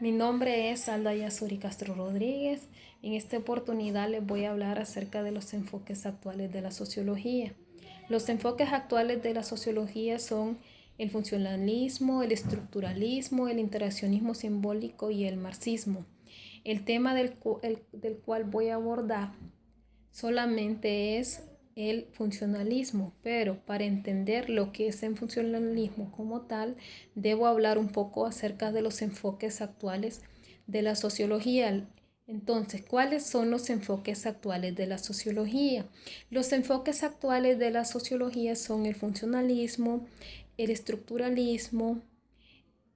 Mi nombre es Alda Yasuri Castro Rodríguez. En esta oportunidad les voy a hablar acerca de los enfoques actuales de la sociología. Los enfoques actuales de la sociología son el funcionalismo, el estructuralismo, el interaccionismo simbólico y el marxismo. El tema del cual voy a abordar solamente es el funcionalismo, pero para entender lo que es el funcionalismo como tal, debo hablar un poco acerca de los enfoques actuales de la sociología. Entonces, ¿cuáles son los enfoques actuales de la sociología? Los enfoques actuales de la sociología son el funcionalismo, el estructuralismo,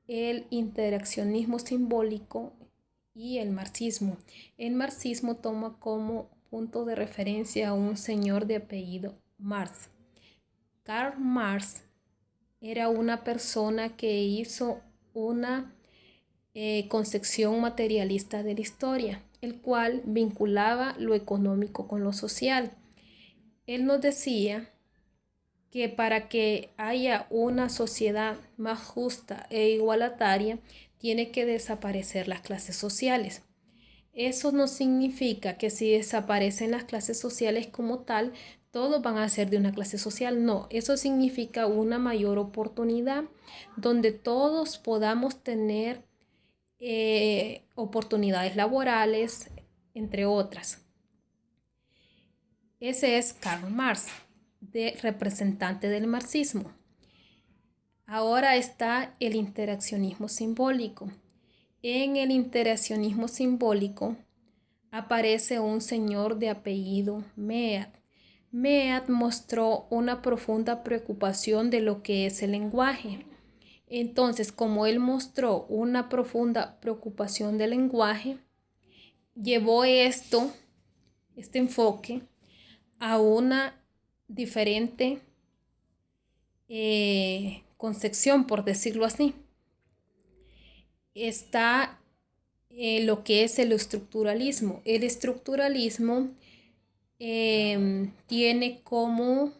el interaccionismo simbólico y el marxismo. El marxismo toma como punto de referencia a un señor de apellido Marx. Karl Marx era una persona que hizo una concepción materialista de la historia, el cual vinculaba lo económico con lo social. Él nos decía que para que haya una sociedad más justa e igualitaria, tiene que desaparecer las clases sociales. Eso no significa que si desaparecen las clases sociales como tal, todos van a ser de una clase social. No, eso significa una mayor oportunidad donde todos podamos tener oportunidades laborales, entre otras. Ese es Karl Marx, representante del marxismo. Ahora está el interaccionismo simbólico. En el interaccionismo simbólico aparece un señor de apellido Mead. Mead mostró una profunda preocupación de lo que es el lenguaje. Entonces, como él mostró una profunda preocupación del lenguaje, llevó este enfoque, a una diferente concepción, por decirlo así. Está lo que es el estructuralismo. El estructuralismo tiene como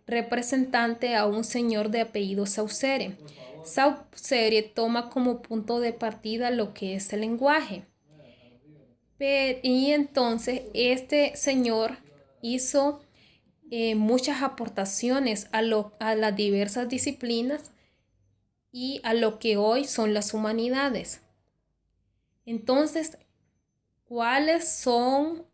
representante a un señor de apellido Saussure. Saussure toma como punto de partida lo que es el lenguaje. Y entonces este señor hizo muchas aportaciones a las diversas disciplinas y a lo que hoy son las humanidades. Entonces, ¿cuáles son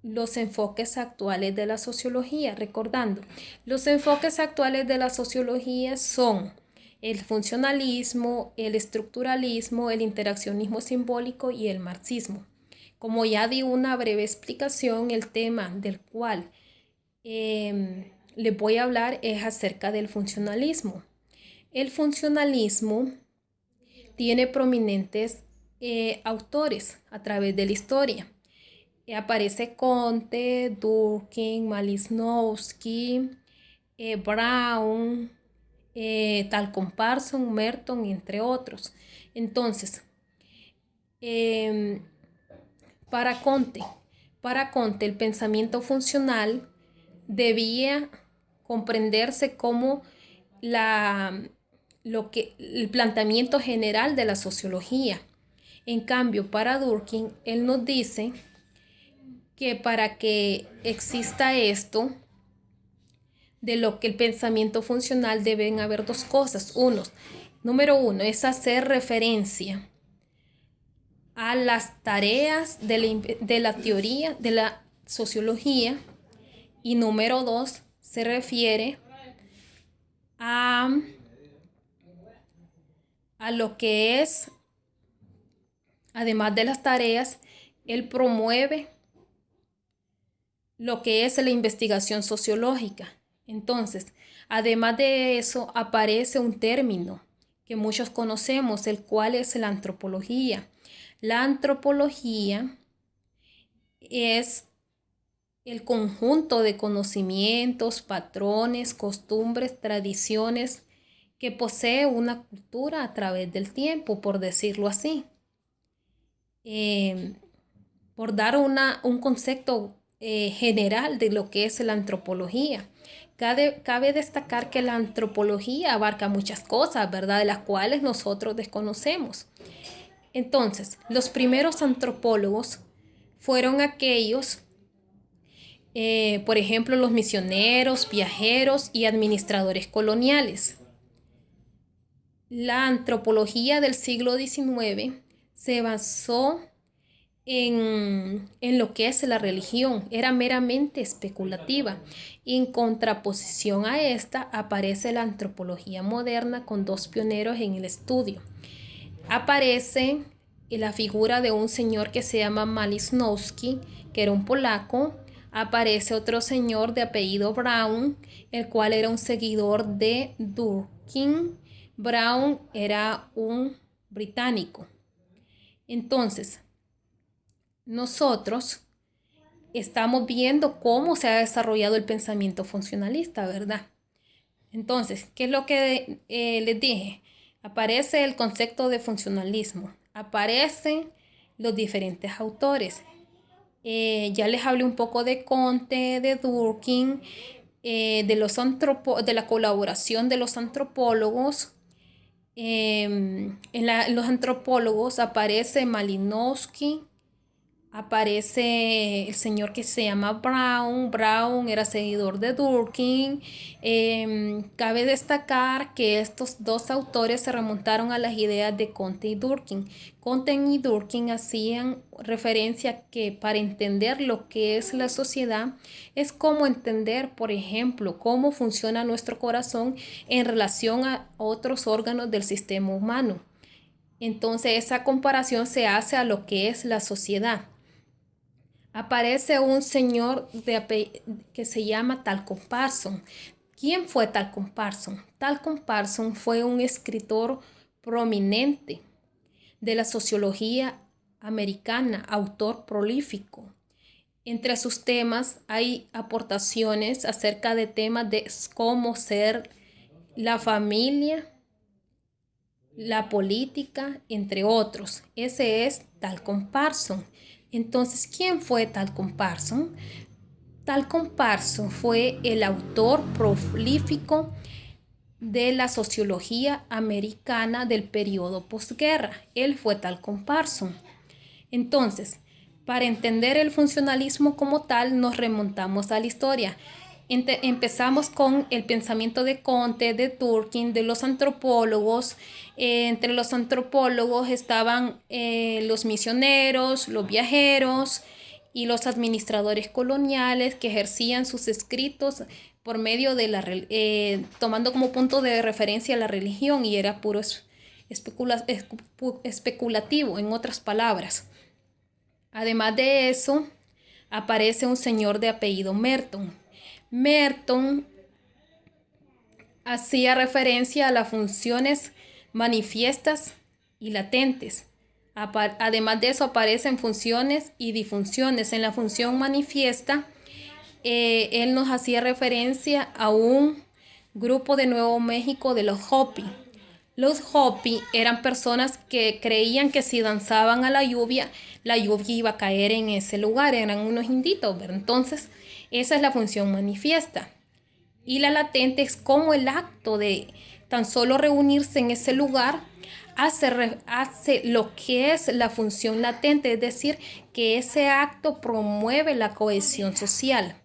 los enfoques actuales de la sociología? Recordando, los enfoques actuales de la sociología son el funcionalismo, el estructuralismo, el interaccionismo simbólico y el marxismo. Como ya di una breve explicación, el tema del cual les voy a hablar es acerca del funcionalismo. El funcionalismo tiene prominentes autores a través de la historia. Aparece Comte, Durkheim, Malinowski, Brown, Talcott Parsons, Merton, entre otros. Entonces, para Comte, el pensamiento funcional debía comprenderse como el planteamiento general de la sociología. En cambio, para Durkheim, él nos dice que para que exista esto, de lo que el pensamiento funcional deben haber dos cosas. Número uno es hacer referencia a las tareas de la teoría, de la sociología. Y número dos se refiere a lo que es, además de las tareas, él promueve lo que es la investigación sociológica. Entonces, además de eso, aparece un término que muchos conocemos, el cual es la antropología. La antropología es el conjunto de conocimientos, patrones, costumbres, tradiciones que posee una cultura a través del tiempo, por decirlo así. Por dar un concepto general de lo que es la antropología. Cabe destacar que la antropología abarca muchas cosas, ¿verdad?, de las cuales nosotros desconocemos. Entonces, los primeros antropólogos fueron aquellos, por ejemplo, los misioneros, viajeros y administradores coloniales. La antropología del siglo XIX se basó en lo que es la religión, era meramente especulativa. En contraposición a esta aparece la antropología moderna con dos pioneros en el estudio. Aparece la figura de un señor que se llama Malinowski, que era un polaco. Aparece otro señor de apellido Brown, el cual era un seguidor de Durkheim. Brown era un británico. Entonces, nosotros estamos viendo cómo se ha desarrollado el pensamiento funcionalista, ¿verdad? Entonces, ¿qué es lo que les dije? Aparece el concepto de funcionalismo, aparecen los diferentes autores. Ya les hablé un poco de Comte, de Durkheim, de la colaboración de los antropólogos. Los antropólogos aparece Malinowski, aparece el señor que se llama Brown. Brown era seguidor de Durkheim. Cabe destacar que estos dos autores se remontaron a las ideas de Comte y Durkheim. Comte y Durkheim hacían referencia a que para entender lo que es la sociedad es como entender, por ejemplo, cómo funciona nuestro corazón en relación a otros órganos del sistema humano. Entonces esa comparación se hace a lo que es la sociedad. Aparece un señor que se llama Talcott Parsons. ¿Quién fue Talcott Parsons? Talcott Parsons fue un escritor prominente de la sociología americana, autor prolífico. Entre sus temas hay aportaciones acerca de temas de cómo ser la familia, la política, entre otros. Ese es Talcott Parsons. Entonces, ¿quién fue Talcott Parsons? Talcott Parsons fue el autor prolífico de la sociología americana del periodo posguerra. Él fue Talcott Parsons. Entonces, para entender el funcionalismo como tal, nos remontamos a la historia. Empezamos con el pensamiento de Comte, de Durkheim, de los antropólogos. Entre los antropólogos estaban los misioneros, los viajeros y los administradores coloniales que ejercían sus escritos por medio de tomando como punto de referencia la religión, y era puro especulativo, en otras palabras. Además de eso, aparece un señor de apellido Merton. Merton hacía referencia a las funciones manifiestas y latentes. Además de eso, aparecen funciones y disfunciones. En la función manifiesta, él nos hacía referencia a un grupo de Nuevo México de los Hopi. Los Hopi eran personas que creían que si danzaban a la lluvia iba a caer en ese lugar. Eran unos inditos, ¿verdad? Entonces, esa es la función manifiesta. Y la latente es como el acto de tan solo reunirse en ese lugar hace lo que es la función latente, es decir, que ese acto promueve la cohesión social.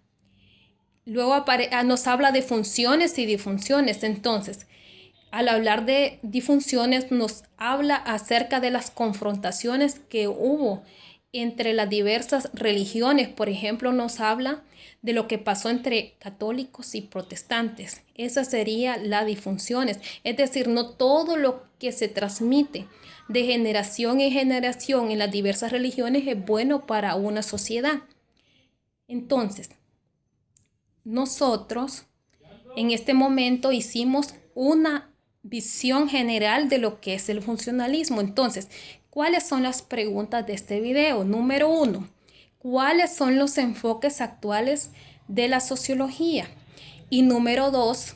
Luego nos habla de funciones y disfunciones. Entonces, al hablar de disfunciones, nos habla acerca de las confrontaciones que hubo entre las diversas religiones. Por ejemplo, nos habla de lo que pasó entre católicos y protestantes. Esas serían las disfunciones. Es decir, no todo lo que se transmite de generación en generación en las diversas religiones es bueno para una sociedad. Entonces, nosotros en este momento hicimos una visión general de lo que es el funcionalismo. Entonces, ¿cuáles son las preguntas de este video? Número 1, ¿cuáles son los enfoques actuales de la sociología? Y número 2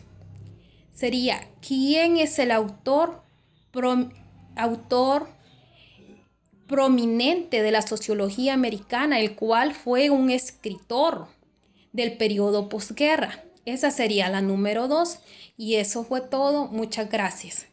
sería, ¿quién es el autor prominente de la sociología americana, el cual fue un escritor del periodo posguerra? Esa sería la número 2. Y eso fue todo. Muchas gracias.